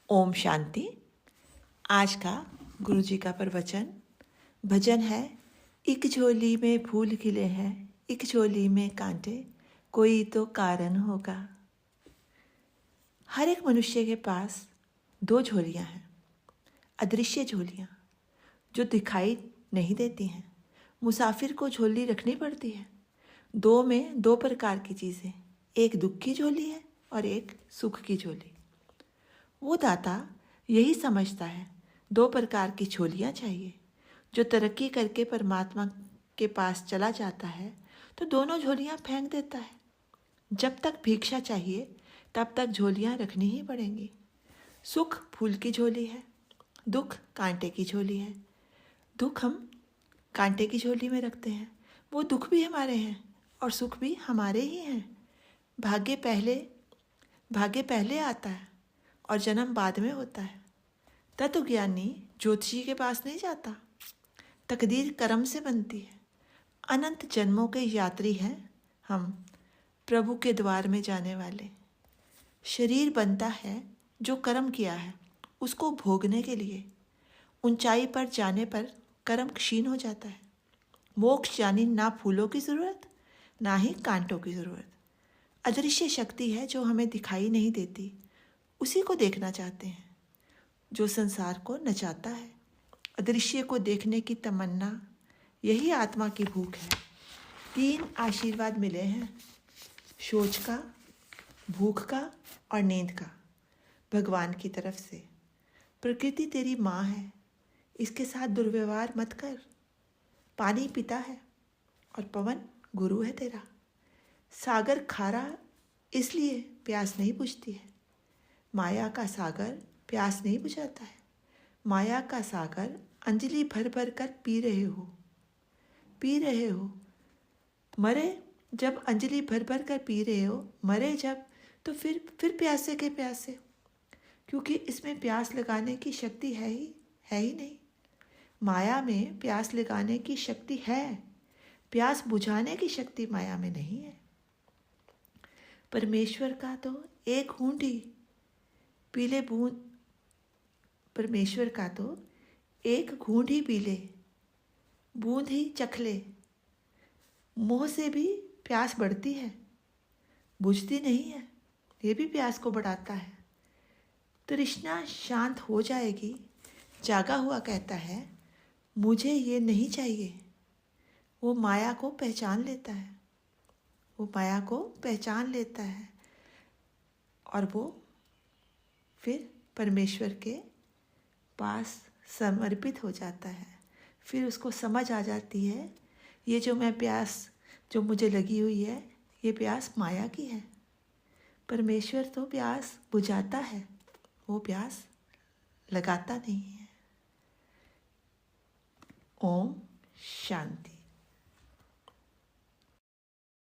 ओम शांति। आज का गुरु जी का प्रवचन भजन है। एक झोली में फूल खिले हैं, एक झोली में कांटे, कोई तो कारण होगा। हर एक मनुष्य के पास दो झोलियां हैं, अदृश्य झोलियां जो दिखाई नहीं देती हैं। मुसाफिर को झोली रखनी पड़ती है। दो में दो प्रकार की चीज़ें, एक दुख की झोली है और एक सुख की झोली। वो दाता यही समझता है दो प्रकार की झोलियाँ चाहिए। जो तरक्की करके परमात्मा के पास चला जाता है तो दोनों झोलियाँ फेंक देता है। जब तक भिक्षा चाहिए तब तक झोलियाँ रखनी ही पड़ेंगी। सुख फूल की झोली है, दुख कांटे की झोली है। दुख हम कांटे की झोली में रखते हैं। वो दुख भी हमारे हैं और सुख भी हमारे ही हैं। भाग्य पहले आता है और जन्म बाद में होता है। तत्वज्ञानी ज्योतिषी के पास नहीं जाता। तकदीर कर्म से बनती है। अनंत जन्मों के यात्री हैं हम, प्रभु के द्वार में जाने वाले। शरीर बनता है जो कर्म किया है उसको भोगने के लिए। ऊंचाई पर जाने पर कर्म क्षीण हो जाता है। मोक्ष यानी ना फूलों की ज़रूरत ना ही कांटों की ज़रूरत। अदृश्य शक्ति है जो हमें दिखाई नहीं देती, उसी को देखना चाहते हैं जो संसार को नचाता है। अदृश्य को देखने की तमन्ना, यही आत्मा की भूख है। 3 आशीर्वाद मिले हैं, सोच का, भूख का और नींद का, भगवान की तरफ से। प्रकृति तेरी माँ है, इसके साथ दुर्व्यवहार मत कर। पानी पिता है और पवन गुरु है तेरा। सागर खारा इसलिए प्यास नहीं बुझती है। माया का सागर प्यास नहीं बुझाता है। माया का सागर अंजलि भर भर कर पी रहे हो। मरे जब अंजलि भर भर कर पी रहे हो, मरे जब तो फिर प्यासे के प्यासे, क्योंकि इसमें प्यास लगाने की शक्ति है ही नहीं। माया में प्यास लगाने की शक्ति है, प्यास बुझाने की शक्ति माया में नहीं है। परमेश्वर का तो एक घूंट ही पीले बूंद, परमेश्वर का तो एक घूंट ही पी ले, बूंद ही चख ले। मोह से भी प्यास बढ़ती है, बुझती नहीं है, ये भी प्यास को बढ़ाता है। तृष्णा शांत हो जाएगी। जागा हुआ कहता है मुझे ये नहीं चाहिए। वो माया को पहचान लेता है और वो फिर परमेश्वर के पास समर्पित हो जाता है। फिर उसको समझ आ जाती है ये प्यास जो मुझे लगी हुई है, ये प्यास माया की है। परमेश्वर तो प्यास बुझाता है, वो प्यास लगाता नहीं है। ओम शांति।